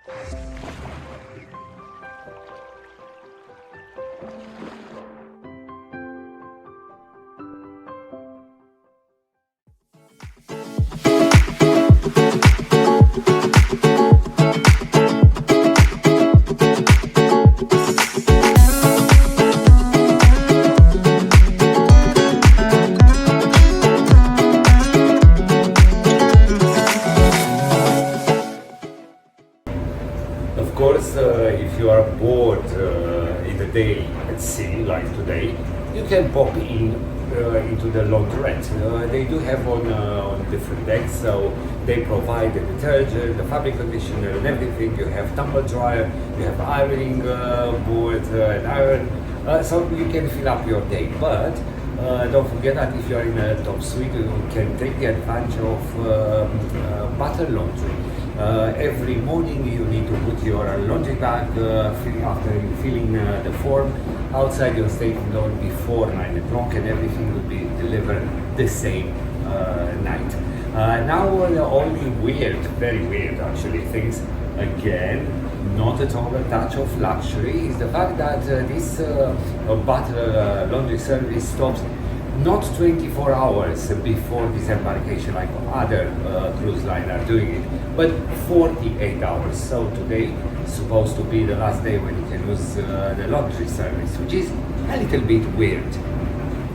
Of course, if you are bored in the day at sea, like today, you can pop into the laundrette. They do have on different decks, so they provide the detergent, the fabric conditioner, and everything. You have tumble dryer, you have ironing board and iron, so you can fill up your day. But don't forget that if you are in a top suite, you can take the advantage of butter laundry. Every morning you need to put your laundry bag after filling the form outside your station door before 9 o'clock, and everything will be delivered the same night. Now the only weird, very weird actually things, again, not at all a touch of luxury, is the fact that this butter laundry service stops not 24 hours before disembarkation like other cruise lines are doing it, but 48 hours. So today is supposed to be the last day when you can use the laundry service, which is a little bit weird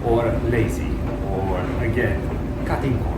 or lazy or again cutting corners.